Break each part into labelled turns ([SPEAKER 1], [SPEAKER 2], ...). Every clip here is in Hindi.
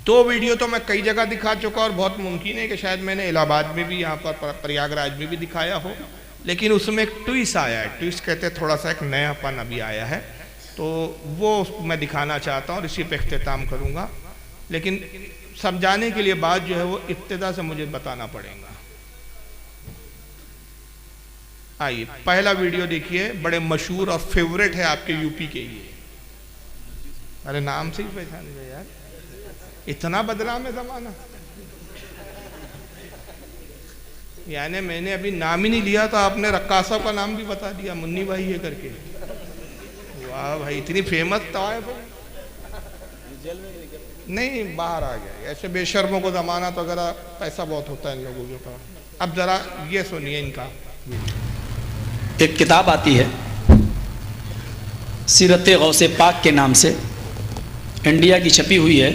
[SPEAKER 1] तो वीडियो तो मैं कई जगह दिखा चुका और बहुत मुमकिन है कि शायद मैंने इलाहाबाद में भी, यहाँ पर प्रयागराज में भी दिखाया हो, लेकिन उसमें एक ट्विस्ट आया है। ट्विस्ट कहते हैं थोड़ा सा एक नयापन अभी आया है, तो वो मैं दिखाना चाहता हूँ और इसी पे इख्तिताम करूँगा। लेकिन समझाने के लिए बात जो है वो इब्तिदा से मुझे बताना पड़ेगा। आइए पहला वीडियो देखिए, बड़े मशहूर और फेवरेट है आपके यूपी के लिए। अरे नाम से ही पहचान गए यार, इतना बदनाम है जमाना। यानी मैंने अभी नाम ही नहीं लिया तो आपने रक्कासा का नाम भी बता दिया, मुन्नी भाई है करके। वाह भाई, इतनी फेमस था भाई। नहीं, बाहर आ गया। ऐसे बेशर्मों को जमाना तो अगर पैसा बहुत होता है इन लोगों के पास। अब जरा ये सुनिए इनका।
[SPEAKER 2] एक किताब आती है सीरत गौसे पाक के नाम से, इंडिया की छपी हुई है,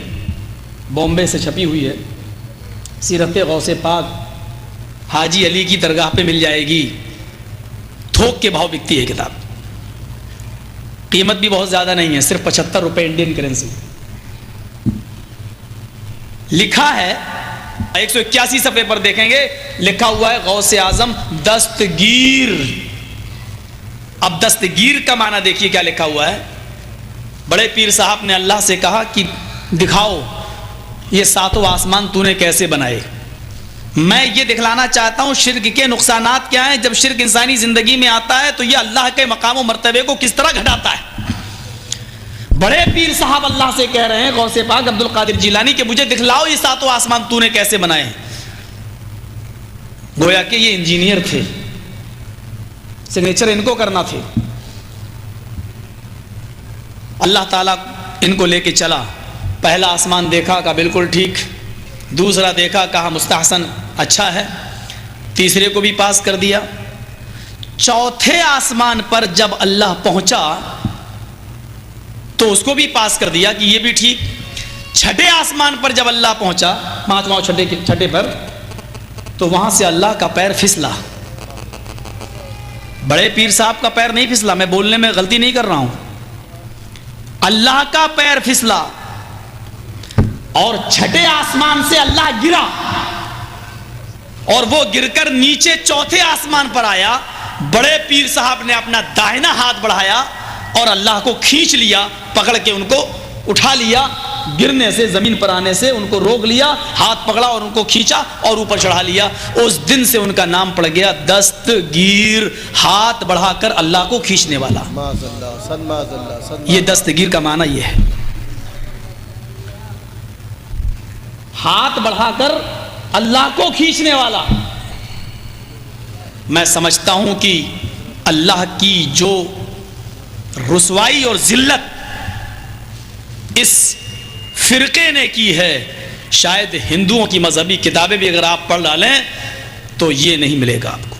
[SPEAKER 2] बॉम्बे से छपी हुई है। सीरत गौसे पाक हाजी अली की दरगाह पे मिल जाएगी, थोक के भाव बिकती है किताब। कीमत भी बहुत ज़्यादा नहीं है, सिर्फ 75 रुपये इंडियन करेंसी। लिखा है 181 सफ़े पर देखेंगे, लिखा हुआ है गौसे आजम दस्तगीर। अब दस्तगीर का माना देखिए क्या लिखा हुआ है। बड़े पीर साहब ने अल्लाह से कहा कि दिखाओ ये सातों आसमान तूने कैसे बनाए। मैं ये दिखलाना चाहता हूँ शिर्क के नुकसानात क्या हैं। जब शिर्क इंसानी ज़िंदगी में आता है तो ये अल्लाह के मकाम व मर्तबे को किस तरह घटाता है। बड़े पीर साहब अल्लाह से कह रहे हैं, गौसे पाक अब्दुल कादिर जिलानी, के मुझे दिखलाओ ये सातों आसमान तूने कैसे बनाए। गोया कि ये इंजीनियर थे, सिग्नेचर इनको करना थे। अल्लाह ताला इनको लेके चला। पहला आसमान देखा, कहा बिल्कुल ठीक। दूसरा देखा, कहा मुस्तहसन, अच्छा है। तीसरे को भी पास कर दिया। चौथे आसमान पर जब अल्लाह पहुंचा तो उसको भी पास कर दिया कि ये भी ठीक। छठे आसमान पर जब अल्लाह पहुंचा, पांचवां छठे पर, तो वहां से अल्लाह का पैर फिसला। बड़े पीर साहब का पैर नहीं फिसला, मैं बोलने में गलती नहीं कर रहा हूं, अल्लाह का पैर फिसला और छठे आसमान से अल्लाह गिरा और वो गिरकर नीचे चौथे आसमान पर आया। बड़े पीर साहब ने अपना दाहिना हाथ बढ़ाया और अल्लाह को खींच लिया, पकड़ के उनको उठा लिया। गिरने से, जमीन पर आने से उनको रोक लिया, हाथ पकड़ा और उनको खींचा और ऊपर चढ़ा लिया। उस दिन से उनका नाम पड़ गया दस्तगीर, हाथ बढ़ाकर अल्लाह को खींचने वाला। ये दस्तगीर का माना ये है, हाथ बढ़ाकर अल्लाह को खींचने वाला। मैं समझता हूं कि अल्लाह की जो रुसवाई और जिल्लत इस फिरके ने की है, शायद हिंदुओं की मजहबी किताबें भी अगर आप पढ़ डालें तो ये नहीं मिलेगा आपको।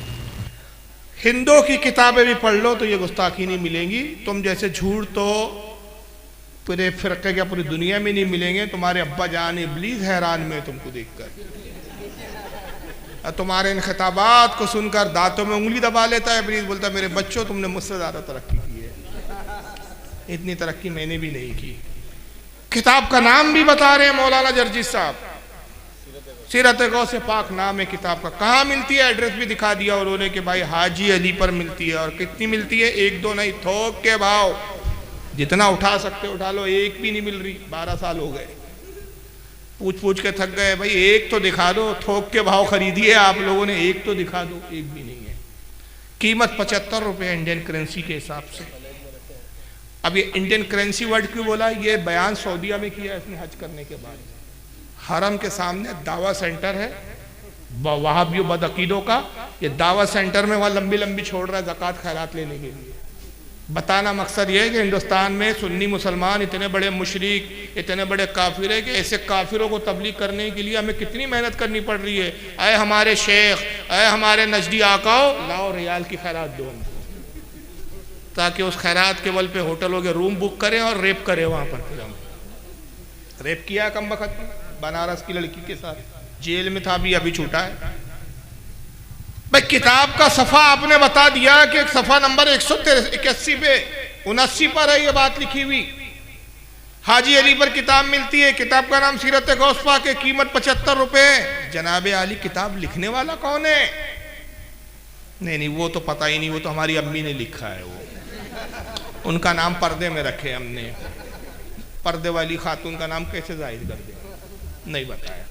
[SPEAKER 1] हिंदुओं की किताबें भी पढ़ लो तो ये गुस्ताखी नहीं मिलेंगी। तुम जैसे झूठ तो पूरे फिरके के पूरी दुनिया में नहीं मिलेंगे। तुम्हारे अब्बा जान इब्लीस हैरान में तुमको देखकर, तुम्हारे इन खिताबात को सुनकर दांतों में उंगली दबा लेता है इब्लीस। बोलता मेरे बच्चों, तुमने मुझसे ज़्यादा तरक्की की है, इतनी तरक्की मैंने भी नहीं की। किताब का नाम भी बता रहे हैं मौलाना जर्जी साहब, सीरत गौसे पाक नाम है किताब का। कहाँ मिलती है एड्रेस भी दिखा दिया उन्होंने कि भाई हाजी अली पर मिलती है। और कितनी मिलती है? एक दो नहीं, थोक के भाव, जितना उठा सकते उठा लो। एक भी नहीं मिल रही, 12 साल हो गए, पूछ पूछ के थक गए। भाई एक तो दिखा दो, थोक के भाव खरीदिए आप लोगों ने, एक तो दिखा दो। एक भी नहीं है। कीमत 75 रुपये इंडियन करेंसी के हिसाब से। अब ये इंडियन करेंसी वर्ड क्यों बोला? ये बयान सऊदीया में किया इसने हज करने के बाद। हरम के सामने दावा सेंटर है वहाबियों बदअकीदों का। ये दावा सेंटर में वहाँ लंबी लंबी छोड़ रहा है ज़कात खैरात लेने के लिए। बताना मकसद ये है कि हिंदुस्तान में सुन्नी मुसलमान इतने बड़े मुशरिक, इतने बड़े काफिर है कि ऐसे काफिरों को तबलीग करने के लिए हमें कितनी मेहनत करनी पड़ रही है। अय हमारे शेख, अय हमारे नजदी आकाओ, लाओ रियाल की खैरात दो, ताकि उस खैरात के बल पे होटलों के रूम बुक करें और रेप करें वहाँ पर। फिर हम रेप किया कम वक्त बनारस की लड़की के साथ, जेल में था, अभी छूटा है। भाई किताब का सफ़ा आपने बता दिया कि सफ़ा नंबर 181 पे 79 पर है ये बात लिखी हुई। हाजी अली पर किताब मिलती है, किताब का नाम सीरत गौस पाक की कीमत 75 रुपए। जनाबे अली किताब लिखने वाला कौन है? नहीं वो तो पता ही नहीं, वो तो हमारी अम्मी ने लिखा है, वो उनका नाम पर्दे में रखे हमने। पर्दे वाली खातून का नाम कैसे जाहिर कर दे, नहीं बताया।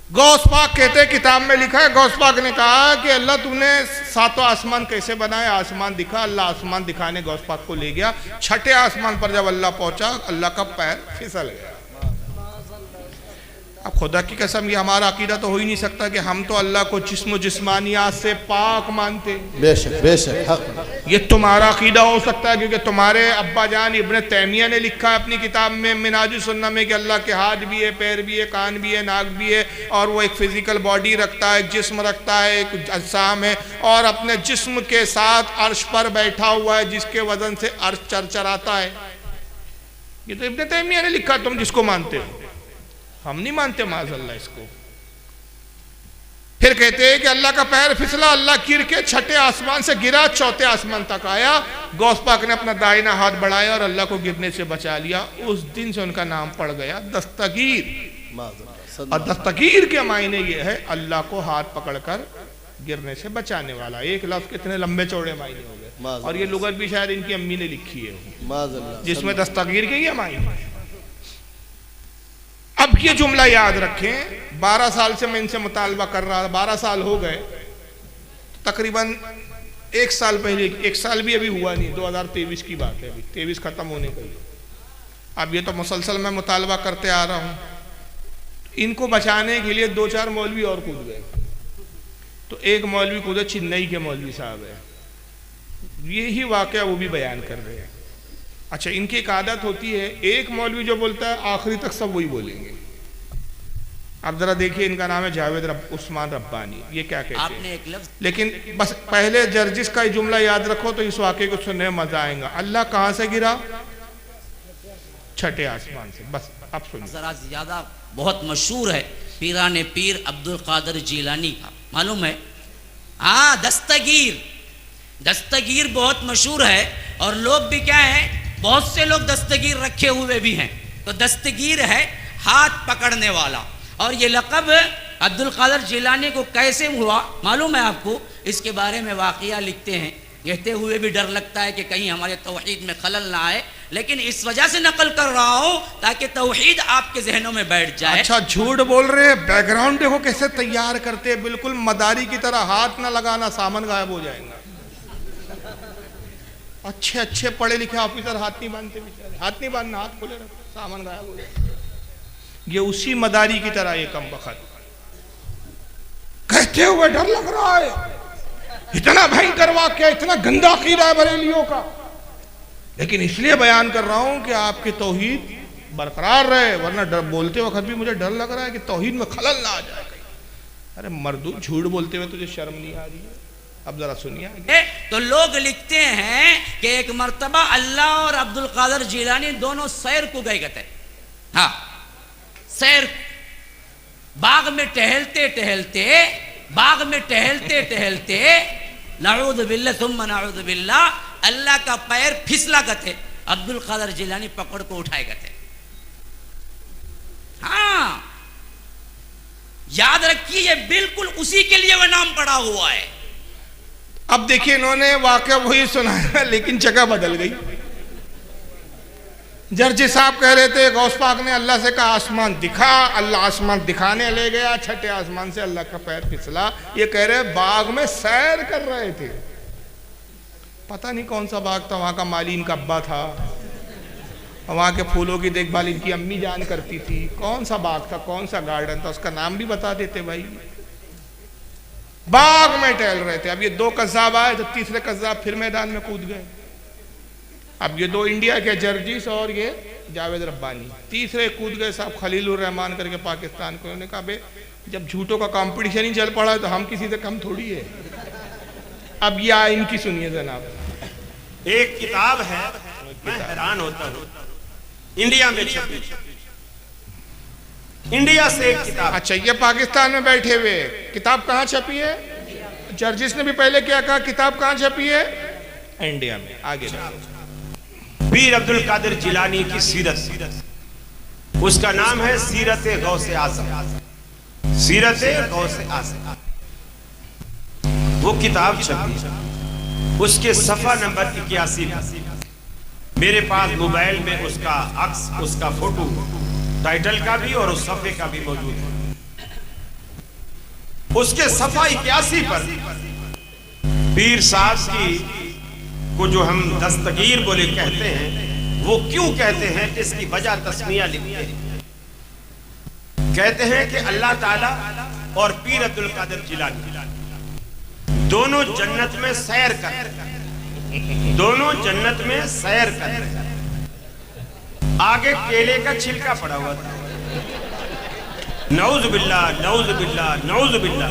[SPEAKER 1] गौस पाक कहते किताब में लिखा है, गौस पाक ने कहा कि अल्लाह तूने सातों आसमान कैसे बनाए? आसमान दिखा, अल्लाह आसमान दिखाने गौस पाक को ले गया। छठे आसमान पर जब अल्लाह पहुंचा, अल्लाह का पैर फिसल गया। अब खुदा की कसम, ये हमारा अकीदा तो हो ही नहीं सकता कि हम तो अल्लाह को जिस्म जिस्मानियात से पाक मानते।
[SPEAKER 3] बेशक बेशक हक।
[SPEAKER 1] ये तुम्हारा अकीदा हो सकता है क्योंकि तुम्हारे अब्बा जान इब्न तैमिया ने लिखा है अपनी किताब में मिनाजुस सुन्ना में कि अल्लाह के हाथ भी है, पैर भी है, कान भी है, नाक भी है, और वो एक फिजिकल बॉडी रखता है, एक जिस्म रखता है, एक अज्साम है, और अपने जिस्म के साथ अर्श पर बैठा हुआ है जिसके वजन से अर्श चरचराता है। ये तो इब्न तैमिया ने लिखा, तुम जिसको मानते हो, हम नहीं मानते माज़अल्लाह इसको। फिर कहते हैं कि अल्लाह का पैर फिसला, अल्लाह गिर के छठे आसमान से गिरा, चौथे आसमान तक आया। गौस पाक ने अपना दाहिना हाथ बढ़ाया और अल्लाह को गिरने से बचा लिया। उस दिन से उनका नाम पड़ गया दस्तगीर। और दस्तगीर के मायने ये है अल्लाह को हाथ पकड़कर गिरने से बचाने वाला। एक लफ्ज़ कितने लंबे चौड़े मायने हो गए, और ये लुगत भी शायद इनकी अम्मी ने लिखी है जिसमें दस्तगीर के ये मायने। अब ये जुमला याद रखें, 12 साल से मैं इनसे मुतालबा कर रहा था, 12 साल हो गए, तकरीबन 1 साल पहले, 1 साल भी अभी हुआ नहीं, 2023 की बात है, अभी 23 खत्म होने का ही। अब ये तो मुसलसल मैं मुतालबा करते आ रहा हूँ। इनको बचाने के लिए 2-4 मौलवी और कूद गए। तो एक मौलवी कूदे, चेन्नई के मौलवी साहब है, यही वाकया वो भी बयान कर रहे हैं। अच्छा, इनकी एक आदत होती है, एक मौलवी जो बोलता है आखिरी तक सब वही बोलेंगे। अब जरा देखिए, इनका नाम है जावेद उस्मान रब्बानी, ये क्या कहते हैं। एक लफ्ज़, लेकिन बस पहले जर्जिस का जुमला याद रखो तो इस वाक़े को सुनने में मजा आएगा। अल्लाह कहाँ से गिरा? छठे आसमान से। बस अब सुनिए,
[SPEAKER 4] जरा ज्यादा बहुत मशहूर है पीराने पीर अब्दुल कादिर जीलानी का, मालूम है? हाँ, दस्तगीर बहुत मशहूर है, और लोग भी क्या है, बहुत से लोग दस्तगीर रखे हुए भी हैं। तो दस्तगीर है हाथ पकड़ने वाला। और ये लक़ब अब्दुल कादिर जिलानी को कैसे हुआ मालूम है आपको? इसके बारे में वाक़िया लिखते हैं, कहते हुए भी डर लगता है कि कहीं हमारे तौहीद में खलल ना आए, लेकिन इस वजह से नकल कर रहा हूँ ताकि तौहीद आपके जहनों में बैठ जाए।
[SPEAKER 1] अच्छा, झूठ बोल रहे हैं। बैकग्राउंड देखो कैसे तैयार करते हैं, बिल्कुल मदारी की तरह। हाथ ना लगाना, सामान गायब हो जाएगा। अच्छे पढ़े लिखे ऑफिसर हाथ नहीं बांधते बेचारे, हाथ नहीं बांधना, हाथ खोले रखो, सामान गायब हो जाए। ये उसी मदारी की तरह ये कम बखत कहते हुए डर लग रहा है। इतना भयंकर वाक्य, इतना गंदा अकीदा है बरेलियों का, लेकिन इसलिए बयान कर रहा हूं कि आपकी तौहीद बरकरार रहे, वरना डर बोलते वक्त भी मुझे डर लग रहा है कि तौहीद में खलल ना आ जाए। अरे मर्दू, झूठ बोलते हुए तुझे शर्म नहीं आ रही है? अब जरा सुनिए।
[SPEAKER 4] तो लोग लिखते हैं कि एक मर्तबा अल्लाह और अब्दुल कादिर जिलानी दोनों सैर को गए थे। हाँ, सैर, बाग में टहलते टहलते नऊज़ु बिल्लाह सुम्मा नऊज़ु बिल्लाह, अल्लाह का पैर फिसला गए, अब्दुल कादिर जिलानी पकड़ को उठाए गए। हाँ, याद रखिए, ये बिल्कुल उसी के लिए वह नाम पड़ा हुआ है।
[SPEAKER 1] अब देखिए, इन्होंने वाकया वही सुनाया लेकिन जगह बदल गई। जर्जी साहब कह रहे थे गौस पाक ने अल्लाह से कहा आसमान दिखा, अल्लाह आसमान दिखाने ले गया, छठे आसमान से अल्लाह का पैर फिसला। ये कह रहे बाग में सैर कर रहे थे, पता नहीं कौन सा बाग था, वहां का माली इनका अब्बा था, वहां के फूलों की देखभाल इनकी अम्मी जान करती थी। कौन सा बाग था, कौन सा गार्डन था, उसका नाम भी बता देते भाई। बाग में टहल रहे थे। अब ये 2 कज़्ज़ाब आए तो तीसरे कज़्ज़ाब फिर मैदान में कूद गए। अब ये 2 इंडिया के जर्जिस और ये जावेद रब्बानी, तीसरे कूद गए साहब खलीलुर रहमान करके पाकिस्तान को। उन्होंने कहा बे, जब झूठों का कंपटीशन ही चल पड़ा है तो हम किसी से कम थोड़ी है। अब ये इनकी सुनिए जनाब।
[SPEAKER 5] एक किताब है, मैं हैरान होता हूँ, इंडिया में छपी, इंडिया से एक किताब।
[SPEAKER 1] अच्छा, ये पाकिस्तान में बैठे हुए, किताब कहाँ छपी है? जर्जिस ने भी पहले क्या कहा, किताब कहाँ छपी है? इंडिया में। आगे
[SPEAKER 5] पीर अब्दुल कादिर जिलानी की सीरत, उसका नाम है सीरत गौसे आज़म, सीरत गौसे आज़म। वो किताब छपी, उसके सफा नंबर 81 मेरे पास मोबाइल में उसका अक्स, उसका फोटो, टाइटल का भी और उस सफे का भी मौजूद है। उसके सफा 81 पर पीर साहब की को जो हम दस्तगीर बोले कहते हैं, वो क्यों कहते हैं इसकी वजह तस्मिया लिखते हैं। कहते हैं कि अल्लाह ताला और पीर अब्दुल कादिर जिलानी दोनों जन्नत में सैर कर, दोनों जन्नत में सैर कर। आगे केले का छिलका पड़ा हुआ था, नऊज़ बिल्लाह, नऊज़ बिल्लाह, नऊज़ बिल्लाह।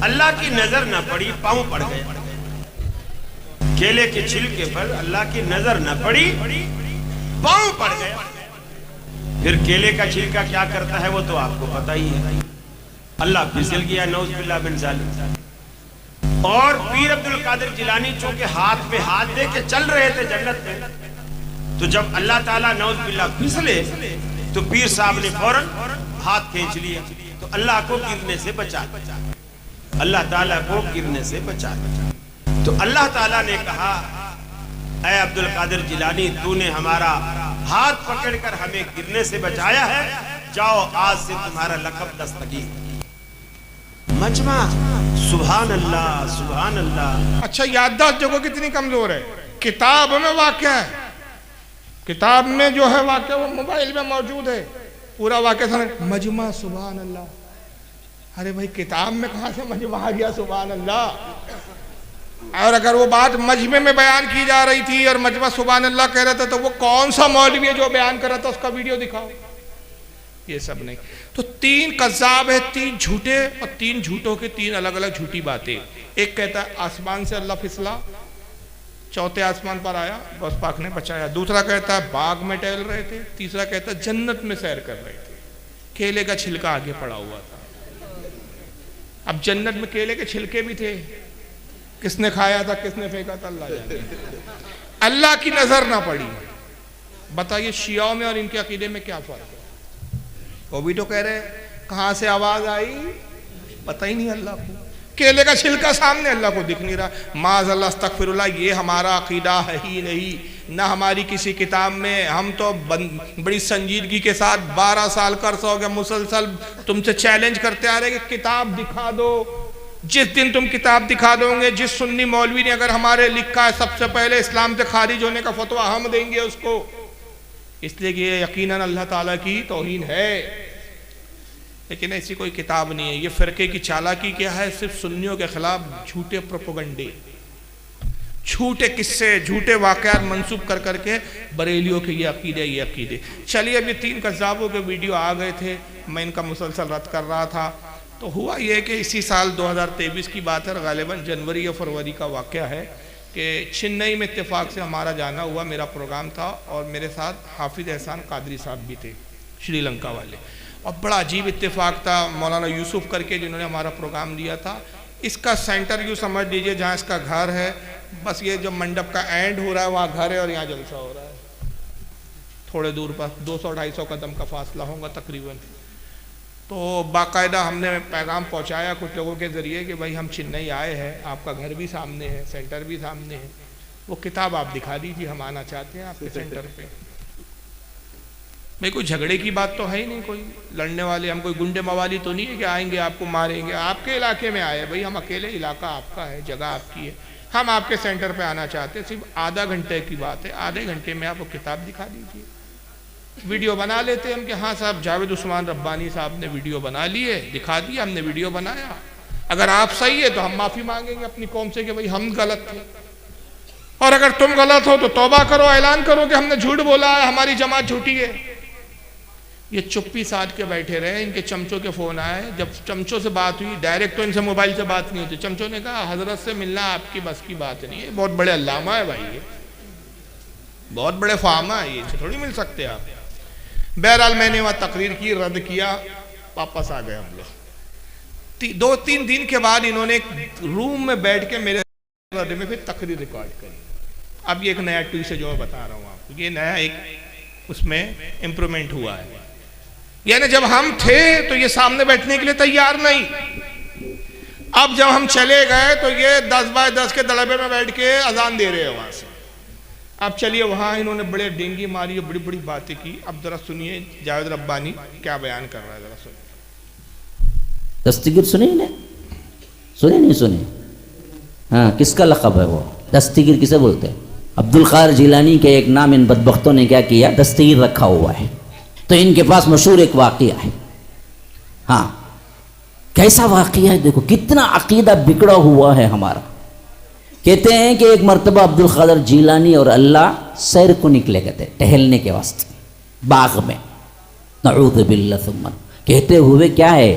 [SPEAKER 5] अल्लाह की नजर न पड़ी, पांव पड़ गए। केले के छिलके पर अल्लाह की नजर न पड़ी, पांव पड़ गए। फिर केले का छिलका क्या करता है वो तो आपको पता ही है। अल्लाह फिसल गया, नऊज़ बिल्लाह बिन ज़ालिम। और पीर अब्दुल कादिर जिलानी चूंकि हाथ पे हाथ दे के चल रहे थे जन्नत में, तो जब अल्लाह ताला नऊज़ बिल्लाह फिसले तो पीर साहब ने फौरन हाथ खींच लिया, तो अल्लाह को गिरने से बचा, अल्लाह ताला को गिरने से बचा। तो अल्लाह ताला ने कहा, ऐ अब्दुल कादिर जिलानी, तूने हमारा हाथ पकड़कर हमें गिरने से बचाया है, जाओ आज से तुम्हारा लक़ब दस्तगीर। मजमा, सुभान अल्लाह, सुभान अल्लाह।
[SPEAKER 1] अच्छा, याददाश्त देखो कितनी कमजोर है। किताब में वाक़या है, किताब में जो है वाक़या वो मोबाइल में मौजूद है, पूरा वाक़या सुन, मजमा, सुभान अल्लाह। अरे भाई, किताब में कहाँ से मजमा आ गया, सुभान अल्लाह। और अगर वो बात मजमे में बयान की जा रही थी और मजमा सुभान अल्लाह कह रहा था, तो वो कौन सा मौलवी है जो बयान कर रहा था, उसका वीडियो दिखाओ। ये सब नहीं। तो 3 कज़्ज़ाब है, 3 झूठे, और 3 झूठों के 3 अलग अलग झूठी बातें। एक कहता है आसमान से अल्लाह फिसला, चौथे आसमान पर आया, बस पाक ने बचाया। दूसरा कहता है बाग में टहल रहे थे। तीसरा कहता है जन्नत में सैर कर रहे थे, केले का छिलका आगे पड़ा हुआ था। अब जन्नत में केले के छिलके भी थे, किसने खाया था, किसने फेंका था, अल्लाह जाने। अल्लाह की नजर ना पड़ी। बताइए शियाओं में और इनके अकीदे में क्या फर्क है? वो भी तो कह रहे कहां से आवाज आई, पता ही नहीं अल्लाह को। केले का छिलका सामने, अल्लाह को दिख नहीं रहा। माज़अल्लाह, अस्तग़फिरुल्लाह, ये हमारा अकीदा है ही नहीं, ना हमारी किसी किताब में। हम तो बड़ी संजीदगी के साथ 12 साल का अर्सा हो गया मुसलसल तुमसे चैलेंज करते आ रहे कि किताब दिखा दो। जिस दिन तुम किताब दिखा दोगे, जिस सुन्नी मौलवी ने अगर हमारे लिखा है सबसे पहले इस्लाम से खारिज होने का फतवा, हम देंगे उसको। इसलिए कि ये यकीनन अल्लाह ताला की तौहीन है, लेकिन ऐसी कोई किताब नहीं है। ये फ़िरके की चालाकी क्या है, सिर्फ सुन्नियों के खिलाफ झूठे प्रोपेगेंडे, झूठे किस्से, झूठे वाक़यात मंसूब कर करके बरेलियों के ये अकीदे, ये अकीदे। चलिए, अब ये 3 कज़्ज़ाबों के वीडियो आ गए थे, मैं इनका मुसलसल रद्द कर रहा था। तो हुआ ये कि इसी साल 2023 की बात है, गालिबन जनवरी या फरवरी का वाक़या है कि चेन्नई में इत्तेफाक से हमारा जाना हुआ, मेरा प्रोग्राम था और मेरे साथ हाफिज़ एहसान कादरी साहब भी थे, श्रीलंका वाले। और बड़ा अजीब इत्तेफाक था, मौलाना यूसुफ करके जिन्होंने हमारा प्रोग्राम दिया था। इसका सेंटर यूँ समझ लीजिए जहाँ इसका घर है, बस ये जो मंडप का एंड हो रहा है वहाँ घर है और यहाँ जलसा हो रहा है। थोड़े दूर पर 200-250 कदम का फासला होगा तकरीबन। तो बाकायदा हमने पैगाम पहुँचाया कुछ लोगों के ज़रिए कि भाई हम चेन्नई आए हैं, आपका घर भी सामने है, सेंटर भी सामने है, वो किताब आप दिखा दीजिए, हम आना चाहते हैं आपके सेंटर पे। भाई कोई झगड़े की बात तो है ही नहीं, कोई लड़ने वाले, हम कोई गुंडे मवाली तो नहीं है कि आएंगे आपको मारेंगे। आपके इलाके में आए भाई, हम अकेले, इलाका आपका है, जगह आपकी है, हम आपके सेंटर पे आना चाहते हैं। सिर्फ आधा घंटे की बात है, आधे घंटे में आप वो किताब दिखा दीजिए। वीडियो बना लेते हम कि हाँ साहब, जावेद उस्मान रब्बानी साहब ने वीडियो बना लिए, दिखा दिया, हमने वीडियो बनाया। अगर आप सही है तो हम माफ़ी मांगेंगे अपनी कौम से कि भाई हम गलत थे, और अगर तुम गलत हो तो तौबा करो, ऐलान करो कि हमने झूठ बोला है, हमारी जमात झूठी है। ये चुप्पी साध के बैठे रहे। इनके चमचों के फ़ोन आए, जब चमचों से बात हुई, डायरेक्ट तो इनसे मोबाइल से बात नहीं होती, चमचों ने कहा हजरत से मिलना आपकी बस की बात नहीं है, बहुत बड़े अल्लामा है भाई, ये बहुत बड़े फामा है, ये थोड़ी मिल सकते आप। बहरहाल मैंने वहाँ तकरीर की, रद्द किया, वापस आ गए हम लोग। 2-3 दिन के बाद इन्होंने एक रूम में बैठ के मेरे रद्द में फिर तकरीर रिकॉर्ड करी। अब ये एक नया ट्वीट है जो मैं बता रहा हूँ आपको, ये नया एक उसमें इम्प्रूवमेंट हुआ है। यानी जब हम थे तो ये सामने बैठने के लिए तैयार नहीं, अब जब हम चले गए तो ये 10 बाय 10 के दड़बे में बैठ के अजान दे रहे हैं वहां से। अब चलिए वहां इन्होंने बड़े डेंगी मारी, बड़ी बड़ी बातें की। अब जरा सुनिए जावेद रब्बानी क्या बयान कर रहा है, जरा सुनिए।
[SPEAKER 6] दस्तगीर सुने ना, सुने नहीं सुने? हाँ, किसका लक़ब है वो? दस्तगीर किसे बोलते हैं? अब्दुल कादिर जिलानी के एक नाम इन बदबख्तों ने क्या किया, दस्तगीर रखा हुआ है। तो इनके पास मशहूर एक वाक़िया है। हाँ, कैसा वाक़िया है देखो, कितना अकीदा बिगड़ा हुआ है हमारा। कहते हैं कि एक मरतबा अब्दुल कादिर जिलानी और अल्लाह सैर को निकले कहते टहलने के वास्ते बाग में, नऊज़ु बिल्लाह सुम्मा। कहते हुए क्या है,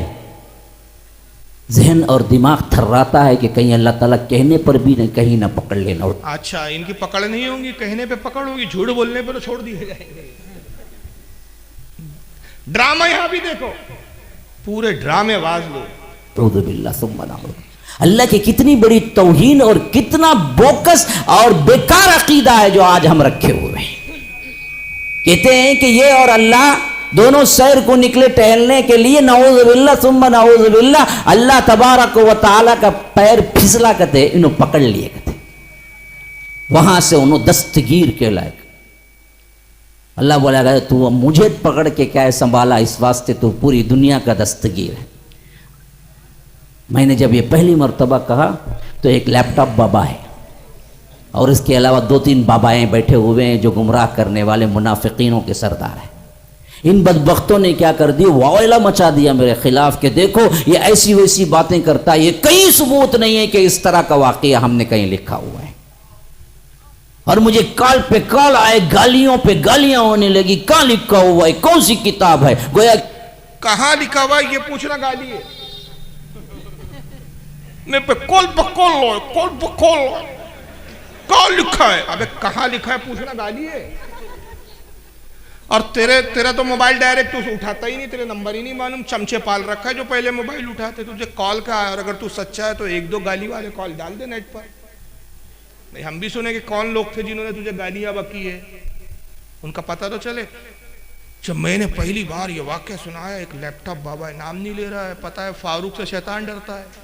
[SPEAKER 6] जहन और दिमाग थर्राता है कि कहीं अल्लाह ताला कहने पर भी नहीं, कहीं ना पकड़ लेना।
[SPEAKER 1] अच्छा, इनकी पकड़ नहीं होगी, कहने पे पकड़ होगी, झूठ बोलने पे तो छोड़ दिए जाएंगे। ड्रामा यहां भी देखो, पूरे ड्रामेबाज लोग।
[SPEAKER 6] नऊज़ु बिल्लाह सुम्मा नऊज़ु। अल्लाह की कितनी बड़ी तौहीन और कितना बोकस और बेकार अकीदा है जो आज हम रखे हुए हैं। कहते हैं कि ये और अल्लाह दोनों सैर को निकले टहलने के लिए, नऊज़ु बिल्लाह सुम्मा नऊज़ु बिल्लाह, अल्लाह तबारक व तआला का पैर फिसला कहते इन्हों पकड़ लिए कहते, वहां से उन्होंने दस्तगीर के लायक। अल्लाह बोला गया तू मुझे पकड़ के क्या है संभाला, इस वास्ते तू पूरी दुनिया का दस्तगीर है। मैंने जब ये पहली मर्तबा कहा तो एक लैपटॉप बाबा है और इसके अलावा 2-3 बाबाएं बैठे हुए हैं जो गुमराह करने वाले मुनाफिकीनों के सरदार हैं। इन बदबख्तों ने क्या कर दिया, वावैला मचा दिया मेरे खिलाफ कि देखो ये ऐसी वैसी बातें करता है, ये कहीं सबूत नहीं है कि इस तरह का वाकया हमने कहीं लिखा हुआ है। और मुझे कॉल पे कॉल आए, गालियों पे गालियां होने लगी, कहाँ लिखा हुआ है, कौन सी किताब है, गोया
[SPEAKER 1] कहाँ लिखा हुआ है ये पूछना गाली है। मैं पे कॉल पकॉल लो, कॉल पकॉल लो, कहाँ लिखा है, अबे कहाँ लिखा है पूछना गाली है। और तेरा तो मोबाइल डायरेक्ट तू उठाता ही नहीं, तेरे नंबर ही नहीं मालूम, चमचे पाल रखा है जो पहले मोबाइल उठाते, तुझे कॉल का है। और अगर तू सच्चा है तो 1-2 गाली वाले कॉल डाल दे नेट पर। नहीं, हम भी सुने कि कौन लोग थे जिन्होंने तुझे गालियां बकी है, उनका पता तो चले। जब मैंने पहली बार ये वाक्य सुनाया, एक लैपटॉप बाबा है, नाम नहीं ले रहा है, पता है फारूक से शैतान डरता है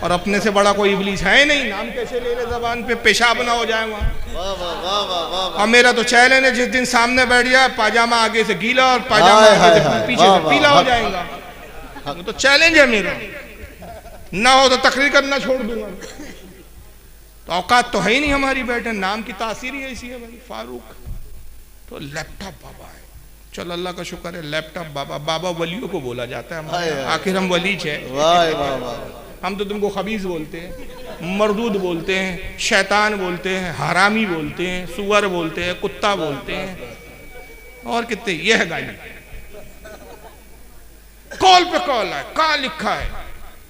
[SPEAKER 1] और अपने से बड़ा कोई इबलीस है नहीं, नाम कैसे ले ले जबान पे, पेशाब ना हो जाए वहां। और मेरा तो चैलेंज है, जिस दिन सामने बैठ जाए पाजामा आगे से गीला और पाजामा आगे से पीछे से पीला हो जाएगा, वो तो चैलेंज है मेरा। ना हो तो तकरीर करना छोड़ दूंगा। तो औकात तो है ही नहीं हमारी बैठे, नाम की तासीर ही ऐसी है भाई, फारूक। तो लैपटॉप बाबा है, चल अल्लाह का शुक्र है लैपटॉप बाबा। बाबा वलियों को बोला जाता है, आखिर हम वली है। हम तो तुमको खबीस बोलते हैं, मरदूद बोलते हैं, शैतान बोलते हैं, हरामी बोलते हैं, सुअर बोलते हैं, कुत्ता बोलते हैं, और कितने। यह है गाली, कॉल पे कॉल है, कहाँ लिखा है।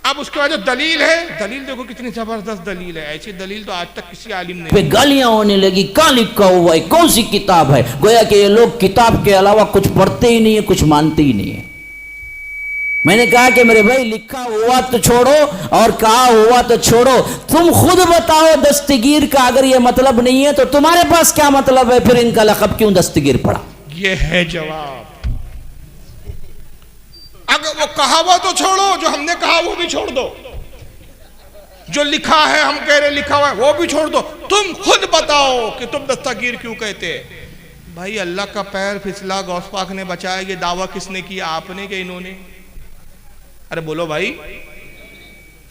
[SPEAKER 1] अब उसके बाद जो दलील है, दलील देखो कितनी जबरदस्त दलील है, ऐसी दलील तो आज तक किसी आलिम ने।
[SPEAKER 6] गालियां होने लगी, कहाँ लिखा हुआ है, कौन सी किताब है, गोया कि ये लोग किताब के अलावा कुछ पढ़ते ही नहीं है, कुछ मानते ही नहीं है। मैंने कहा कि मेरे भाई लिखा हुआ तो छोड़ो और कहा हुआ तो छोड़ो, तुम खुद बताओ दस्तगीर का अगर ये मतलब नहीं है तो तुम्हारे पास क्या मतलब है, फिर इनका लक़ब क्यों दस्तगीर पड़ा।
[SPEAKER 1] ये है जवाब। अगर वो कहा हुआ तो छोड़ो, जो हमने कहा वो भी छोड़ दो, जो लिखा है हम कह रहे लिखा हुआ है वो भी छोड़ दो, तुम खुद बताओ कि तुम दस्तगीर क्यों कहते हैं। भाई अल्लाह का पैर फिसला, गौस पाक ने बचाया, ये दावा किसने किया, आपने कि इन्होंने? अरे बोलो भाई,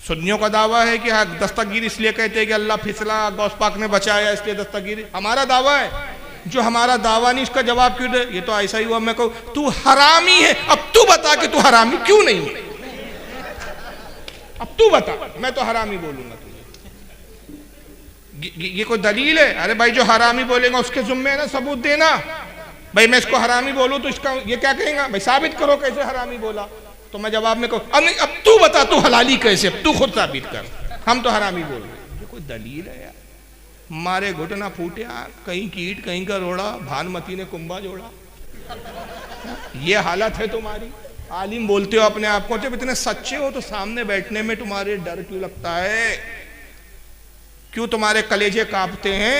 [SPEAKER 1] सुन्नियों का दावा है कि हाँ दस्तगीर इसलिए कहते हैं कि अल्लाह फिसला, गौस पाक ने बचाया इसलिए दस्तगीर। हमारा दावा है, जो हमारा दावा नहीं उसका जवाब क्यों दे। ये तो ऐसा ही हुआ, मैं कहूँ तू हरामी है, अब तू बता कि तू हरामी क्यों नहीं है, अब तू बता, मैं तो हरामी बोलूंगा तुझे। ये कोई दलील है? अरे भाई जो हरामी बोलेगा उसके जुम्मे है ना सबूत देना। भाई मैं इसको हरामी बोलूं तो इसका ये क्या कहेगा, भाई साबित करो कैसे हरामी बोला। तो मैं जवाब में कहूँ अब तू बता तू हलाली कैसे, अब तू खुद साबित कर, हम तो हरामी बोल रहे। ये कोई दलील है यार? मारे घुटना फूटे, कहीं कीट कहीं का रोड़ा, भानुमती ने कुंभा जोड़ा। ये हालत है तुम्हारी। आलिम बोलते हो अपने आप को, जब इतने सच्चे हो तो सामने बैठने में तुम्हारे डर क्यों लगता है? क्यों तुम्हारे कलेजे कांपते हैं?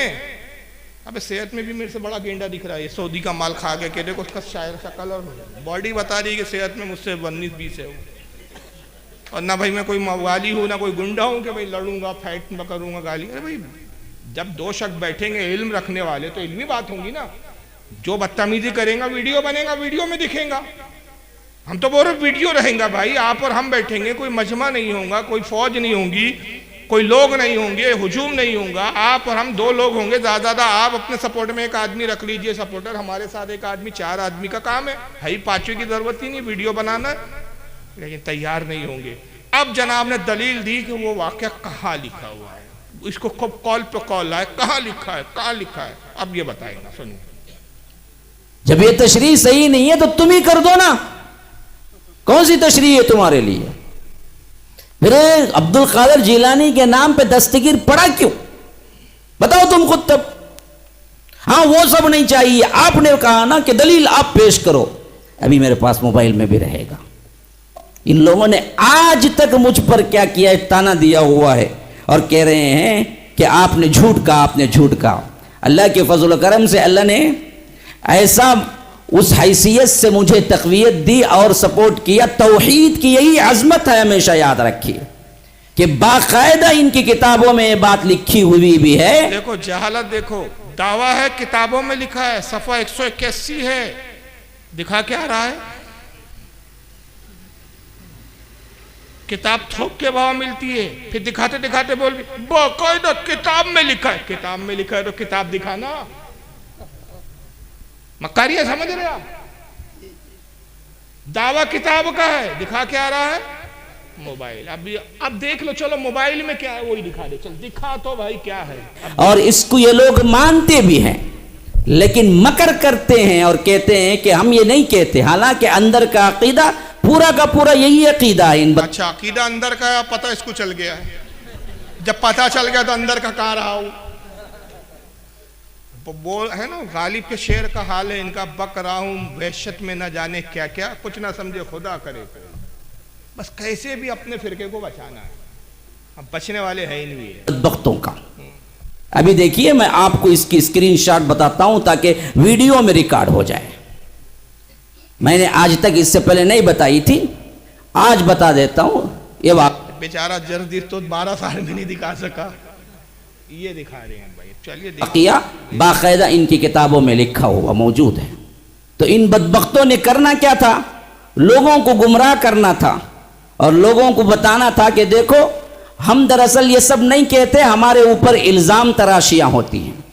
[SPEAKER 1] अबे सेहत में भी मेरे से बड़ा गेंडा दिख रहा है, ये सऊदी का माल खा के देखो उसका शायर शक्ल और बॉडी बता रही है कि सेहत में मुझसे 19-20 है वो। और ना भाई मैं कोई मवाली हूँ ना कोई गुंडा हूँ कि भाई लड़ूंगा फाइट में करूंगा गाली। अरे भाई जब दो शख्स बैठेंगे इल्म रखने वाले तो इल्मी बात होगी ना। जो बदतमीजी करेगा वीडियो बनेगा, वीडियो में दिखेगा। हम तो बोल रहे वीडियो रहेगा भाई, आप और हम बैठेंगे, कोई मजमा नहीं होगा, कोई फौज नहीं होगी, कोई लोग नहीं होंगे, हुजूम नहीं होगा, आप और हम दो लोग होंगे ज़्यादा। आप अपने सपोर्ट में एक आदमी रख लीजिए सपोर्टर, हमारे साथ एक आदमी, 4 आदमी का काम है भाई, 5वीं की जरूरत ही नहीं वीडियो बनाना, लेकिन तैयार नहीं होंगे। अब जनाब ने दलील दी कि वो वाक़या कहाँ लिखा हुआ है, इसको खूब कॉल पे कॉल आए, कहाँ लिखा है, कहाँ लिखा है, अब ये बताएगा सुनिए।
[SPEAKER 6] जब ये तशरीह सही नहीं है तो तुम ही कर दो ना, कौन सी तशरीह है तुम्हारे लिए? फिर अब्दुल कादिर जिलानी के नाम पे दस्तगीर पड़ा क्यों? बताओ तुम खुद तब। हाँ वो सब नहीं चाहिए, आपने कहा ना कि दलील आप पेश करो, अभी मेरे पास मोबाइल में भी रहेगा। इन लोगों ने आज तक मुझ पर क्या किया है, ताना दिया हुआ है और कह रहे हैं कि आपने झूठ कहा, आपने झूठ कहा। अल्लाह के फजल करम से अल्लाह ने ऐसा उस हैसियत से मुझे तक़वियत दी और सपोर्ट किया। तौहीद की यही अजमत है, हमेशा याद रखिए कि बाकायदा इनकी किताबों में ये बात लिखी हुई भी है।
[SPEAKER 1] देखो जहालत, देखो दावा है, किताबों में लिखा है, सफ़ा 181 है, दिखा क्या रहा है? किताब थोक के भाव मिलती है, फिर दिखाते दिखाते बोल बाकायदा किताब में लिखा है। किताब में लिखा है तो किताब दिखाना, मक्कारी है, समझ रहे आप? दावा किताब का है, दिखा क्या रहा है? मोबाइल। अब देख लो, चलो मोबाइल में क्या है वही दिखा दे, चल दिखा तो भाई क्या है।
[SPEAKER 6] और इसको ये लोग मानते भी हैं, लेकिन मकर करते हैं और कहते हैं कि हम ये नहीं कहते, हालांकि अंदर का अकीदा पूरा का पूरा यही अकीदा है।
[SPEAKER 1] अच्छा अकीदा अंदर का पता इसको चल गया है, जब पता चल गया तो अंदर का कहाँ रहा हूं? बोल है ना, गालिब के शेर का हाल है इनका, बक रहा हूं वहशत में न जाने क्या क्या, कुछ ना समझे खुदा करे, बस कैसे भी अपने फिरके को बचाना है, अब बचने वाले हैं ही नहीं है
[SPEAKER 6] बख्तों का। अभी देखिए मैं आपको इसकी स्क्रीनशॉट बताता हूं ताकि वीडियो में रिकॉर्ड हो जाए। मैंने आज तक इससे पहले नहीं बताई थी, आज बता देता हूं। ये
[SPEAKER 1] बेचारा जर्दी तो 12 साल में नहीं दिखा सका, ये दिखा रहे हैं भाई। चलिए
[SPEAKER 6] किया बाकायदा इनकी किताबों में लिखा हुआ मौजूद है। तो इन बदबख्तों ने करना क्या था? लोगों को गुमराह करना था और लोगों को बताना था कि देखो हम दरअसल ये सब नहीं कहते, हमारे ऊपर इल्ज़ाम तराशियां होती हैं।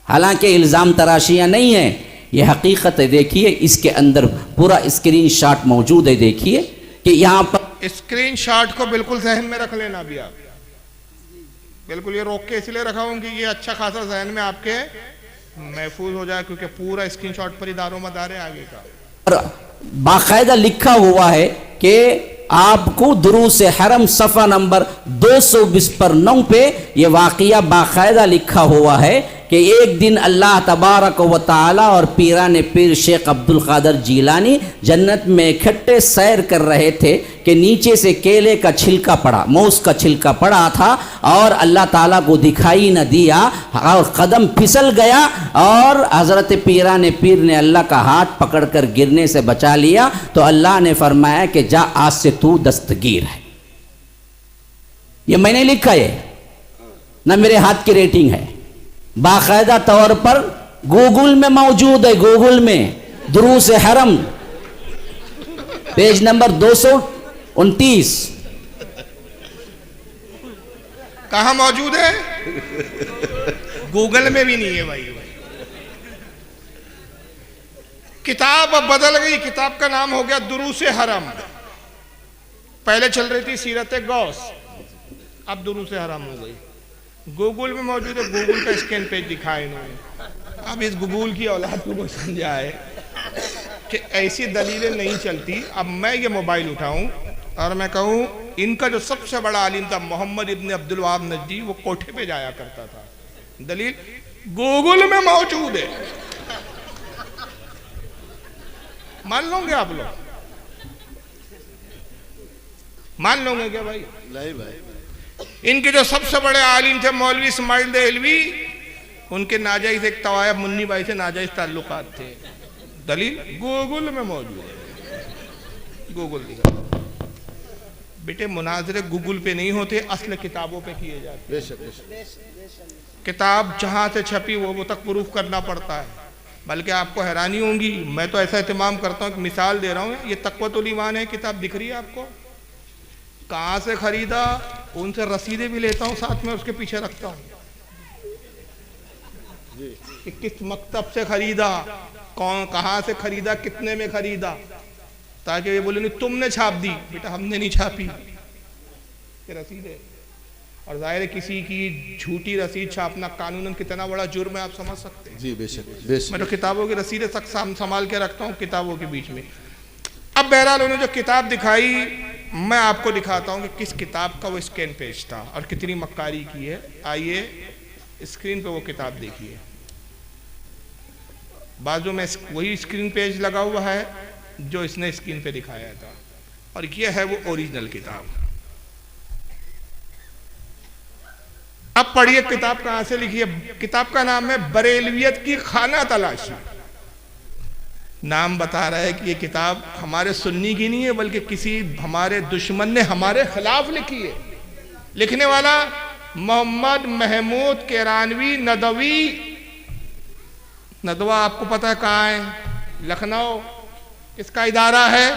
[SPEAKER 6] हालांकि इल्ज़ाम तराशियां नहीं है, ये हकीकत है। देखिए इसके अंदर पूरा स्क्रीनशॉट मौजूद है, देखिए कि यहाँ पर
[SPEAKER 1] स्क्रीनशॉट को बिल्कुल जहन में रख लेना भी आप, बिल्कुल ये रोक के इसलिए रखा हूँ कि ये अच्छा खासा जहन में आपके महफूज हो जाए, क्योंकि पूरा स्क्रीनशॉट पर ही दारो मदार है आगे का।
[SPEAKER 6] बाकायदा लिखा हुआ है कि आपको दुरूस हरम सफ़ा नंबर 220 पर 9 पे ये वाक़िया बाकायदा लिखा हुआ है कि एक दिन अल्लाह तबारक व तआला और पीराने पीर शेख अब्दुल कादिर जिलानी जन्नत में इकट्ठे सैर कर रहे थे कि नीचे से केले का छिलका पड़ा, मौस का छिलका पड़ा था और अल्लाह ताला को दिखाई न दिया और कदम फिसल गया और हज़रत पीराने पीर ने अल्लाह का हाथ पकड़कर गिरने से बचा लिया। तो अल्लाह ने फरमाया कि जा आज से तू दस्तगीर है। ये मैंने लिखा है ना, मेरे हाथ की रेटिंग है, बाकायदा तौर पर गूगल में मौजूद है। गूगल में दुरूस हरम पेज नंबर 229
[SPEAKER 1] कहाँ मौजूद है? गूगल में भी नहीं है भाई। किताब अब बदल गई, किताब का नाम हो गया दुरूस हरम। पहले चल रही थी सीरत गौस, अब दुरूस हरम हो गई। गूगल में मौजूद है, गूगल का स्कैन पेज दिखाए इन्होंने। अब इस गूगल की औलाद को समझा है कि ऐसी दलीलें नहीं चलती। अब मैं ये मोबाइल उठाऊं और मैं कहूं इनका जो सबसे बड़ा आलिम था मोहम्मद इब्न अब्दुल वहाब नजदी, वो कोठे पे जाया करता था, दलील गूगल में मौजूद है। मान लोगे आप लोग? मान लोगे क्या भाई?
[SPEAKER 3] नहीं भाई।
[SPEAKER 1] इनके जो सबसे बड़े आलिम थे मौलवी इस्माइल देहलवी, उनके नाजायज एक तवायब मुन्नी भाई से नाजायज ताल्लुकात थे। दलील गूगल में मौजूद है, गूगल दिखा। बेटे मुनाजरे गूगल पे नहीं होते, असल किताबों पे किए जाते।
[SPEAKER 3] बेशक
[SPEAKER 1] किताब जहाँ से छपी वो तक प्रूफ करना पड़ता है। बल्कि आपको हैरानी होगी, मैं तो ऐसा एहतमाम करता हूँ कि मिसाल दे रहा हूँ, ये तक़वतुल ईमान है किताब दिख रही है आपको, कहाँ से खरीदा, उनसे रसीदें भी लेता हूँ साथ में, उसके पीछे रखता हूँ कि किस मकतब से खरीदा, कौन कहाँ से खरीदा, कितने में खरीदा, ताकि ये बोले नहीं तुमने छाप दी। बेटा हमने नहीं छापी, ये रसीद है। और जाहिर है किसी की झूठी रसीद छापना कानूनन कितना बड़ा जुर्म है, आप समझ सकते हैं।
[SPEAKER 3] जी बेशक
[SPEAKER 1] मैं तो किताबों की रसीदें तक संभाल के रखता हूँ किताबों के बीच में। अब बहरहाल उन्होंने जो किताब दिखाई, मैं आपको दिखाता हूँ कि किस किताब का वो स्कैन पेज था और कितनी मक्कारी की है। आइए स्क्रीन पे वो किताब देखिए। बाजू में वही स्क्रीन पेज लगा हुआ है जो इसने स्क्रीन पे दिखाया था, और ये है वो ओरिजिनल किताब। अब पढ़िए किताब कहां से लिखी है। किताब का नाम है बरेलवियत की खाना तलाशी। नाम बता रहा है कि ये किताब हमारे सुन्नी की नहीं है, बल्कि किसी हमारे दुश्मन ने हमारे खिलाफ लिखी है। लिखने वाला मोहम्मद महमूद केरानवी नदवी। नदवा आपको पता है कहाँ है, लखनऊ। किसका इदारा है,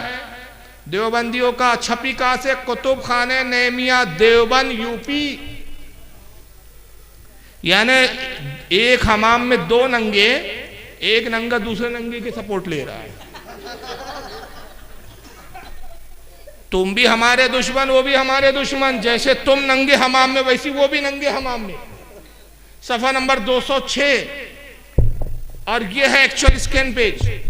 [SPEAKER 1] देवबंदियों का। छपी कहाँ से, कुतुब खाने नेमिया देवबंद यूपी। यानी एक हमाम में दो नंगे, एक नंगा दूसरे नंगे की सपोर्ट ले रहा है। तुम भी हमारे दुश्मन, वो भी हमारे दुश्मन। जैसे तुम नंगे हमाम में, वैसी वो भी नंगे हमाम में। सफा नंबर 206। और ये है एक्चुअल स्कैन पेज।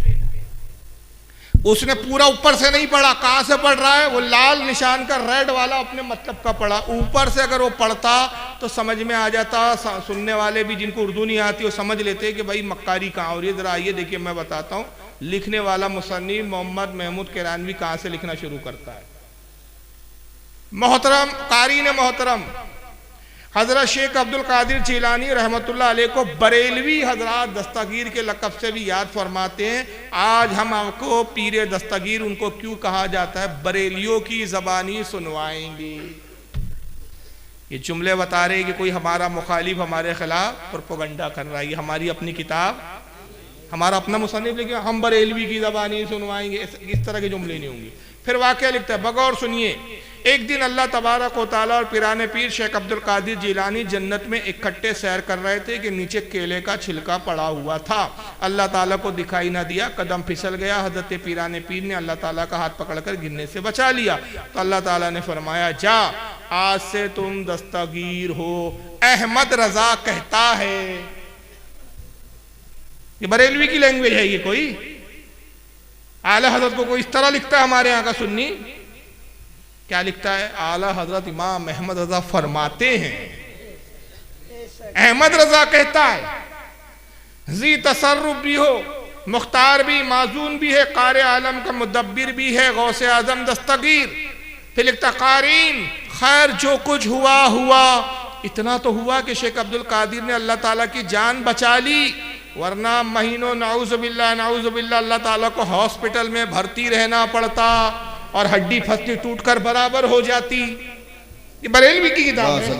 [SPEAKER 1] उसने पूरा ऊपर से नहीं पढ़ा, कहां से पढ़ रहा है, वो लाल निशान का रेड वाला अपने मतलब का पढ़ा। ऊपर से अगर वो पढ़ता तो समझ में आ जाता, सुनने वाले भी जिनको उर्दू नहीं आती वो समझ लेते कि भाई मक्कारी कहाँ हो रही है। जरा आइए देखिए, मैं बताता हूँ। लिखने वाला मुसन्निफ मोहम्मद महमूद केरानवी कहाँ से लिखना शुरू करता है। मोहतरम कारीन मोहतरम हजरत शेख अब्दुल कादिर जिलानी रहमतुल्लाह अलैह को बरेलवी हजरात दस्तगीर के लक़ब से भी याद फरमाते हैं। आज हम आपको पीरे दस्तगीर उनको क्यों कहा जाता है, बरेलियों की ज़बानी सुनवाएंगे। ये जुमले बता रहे कि कोई हमारा मुखालिफ हमारे खिलाफ प्रोपेगेंडा कर रहा है। ये हमारी अपनी किताब, हमारा अपना मुसन्निफ लिखे, हम बरेलवी की ज़बानी सुनवाएंगे, इस तरह के जुमले नहीं होंगे। फिर वाक़या लिखता है, बगौर सुनिए। एक दिन अल्लाह तबारक व तआला और पिराने पीर शेख अब्दुल कादिर जिलानी जन्नत में इकट्ठे सैर कर रहे थे कि नीचे केले का छिलका पड़ा हुआ था। अल्लाह ताला को दिखाई ना दिया, कदम फिसल गया। हजरत पिराने पीर ने अल्लाह ताला का हाथ पकड़कर गिरने से बचा लिया। तो अल्लाह ताला ने फरमाया, जा आज से तुम दस्तगीर हो। अहमद रजा कहता है। ये बरेलवी की लैंग्वेज है। ये कोई आला हजरत को कोई इस तरह लिखता है हमारे यहाँ का सुन्नी? क्या लिखता है? आला हजरत इमाम अहमद रजा फरमाते हैं। अहमद रजा कहता है, जी तसर्रुफ भी हो, मुख्तार भी, माजून भी है, क़ारे आलम का मुदब्बिर भी है, गौसे आजम दस्तगीर। फिर लिखता, क़ारीन खैर जो कुछ हुआ हुआ। इतना तो हुआ कि शेख अब्दुल कादिर ने अल्लाह ताला की जान बचा ली, वरना महीनों नाउज़ुबिल्लाह अल्लाह ताला को हॉस्पिटल में भर्ती रहना पड़ता और हड्डी फसली टूटकर बराबर हो जाती। ये बरेलवी की किताब है।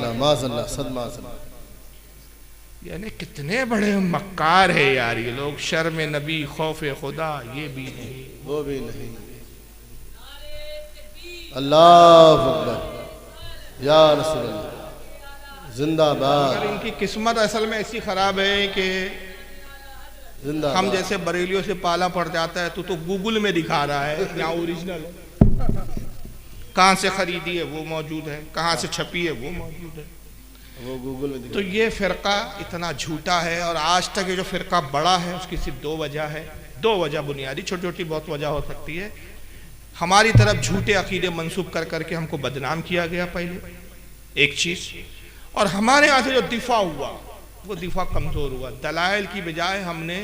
[SPEAKER 1] यानी कितने बड़े मक्कार है यार ये लोग। शर्म नबी खौफ खुदा ये भी नहीं,
[SPEAKER 3] वो भी नहीं। अल्लाह अकबर या रसूल अल्लाह जिंदाबाद।
[SPEAKER 1] इनकी किस्मत असल में ऐसी खराब है कि हम जैसे बरेलियों से पाला पड़ जाता है। तो गूगल में दिखा रहा है यहाँ ओरिजिनल है, कहाँ से खरीदी है वो मौजूद है, कहाँ से छपी है वो मौजूद है,
[SPEAKER 3] वो गूगल में।
[SPEAKER 1] तो ये फ़िरका इतना झूठा है। और आज तक ये जो फ़िरका बड़ा है उसकी सिर्फ दो वजह है। दो वजह बुनियादी, छोटी छोटी बहुत वजह हो सकती है। हमारी तरफ झूठे अकीदे मंसूब कर करके हमको बदनाम किया गया पहले, एक चीज़। और हमारे यहाँ से जो दिफा हुआ वो दिफा कमज़ोर हुआ। दलाइल की बजाय हमने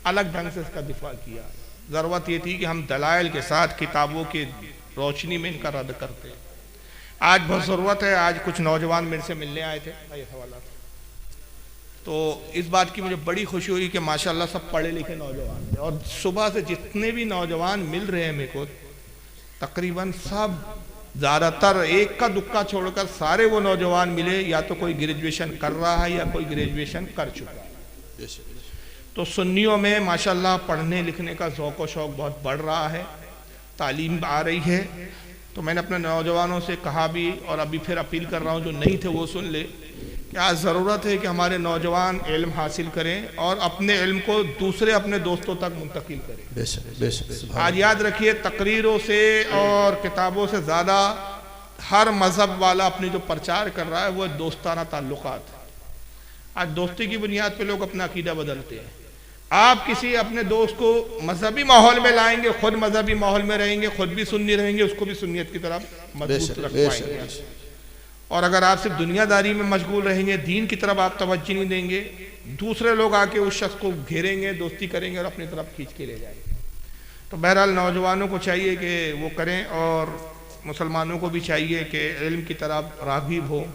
[SPEAKER 1] अलग ढंग से इसका दिफा किया। ज़रूरत ये थी कि हम दलाइल के साथ किताबों की रोशनी में इनका रद्द करते। आज बहुत ज़रूरत है, आज कुछ नौजवान मेरे से मिलने आए थे, ये सवाल तो इस बात की मुझे बड़ी खुशी हुई कि माशाल्लाह सब पढ़े लिखे नौजवान थे, और सुबह से जितने भी नौजवान मिल रहे हैं मेरे को तकरीबन सब, ज़्यादातर एक का दुक्का छोड़कर सारे वो नौजवान मिले या तो कोई ग्रेजुएशन कर रहा है या कोई ग्रेजुएशन कर चुका है। तो सुन्नियों में माशाल्लाह पढ़ने लिखने का ज़ौक़ व शौक़ बहुत बढ़ रहा है, तालीम आ रही है। तो मैंने अपने नौजवानों से कहा भी, और अभी फिर अपील कर रहा हूँ जो नहीं थे वो सुन ले, कि आज ज़रूरत है कि हमारे नौजवान इल्म हासिल करें और अपने इल्म को दूसरे अपने दोस्तों तक मुंतकिल करें।
[SPEAKER 3] बेशक बेशक।
[SPEAKER 1] आज याद रखिए, तकरीरों से और किताबों से ज़्यादा हर मज़हब वाला अपनी जो प्रचार कर रहा है वो दोस्ताना ताल्लुकात। आज दोस्ती की बुनियाद पे लोग अपना अकीदा बदलते हैं। आप किसी अपने दोस्त को मजहबी माहौल में लाएंगे, खुद मजहबी माहौल में रहेंगे, खुद भी सुन्नी रहेंगे, उसको भी सुन्नियत की तरफ मजबूत रख पाएंगे। और अगर आप सिर्फ दुनियादारी में मशगूल रहेंगे, दीन की तरफ आप तवज्जो नहीं देंगे, दूसरे लोग आके उस शख्स को घेरेंगे, दोस्ती करेंगे और अपनी तरफ खींच के ले जाएंगे। तो बहरहाल नौजवानों को चाहिए कि वो करें, और मुसलमानों को भी चाहिए कि इल्म की तरफ राग़िब हो।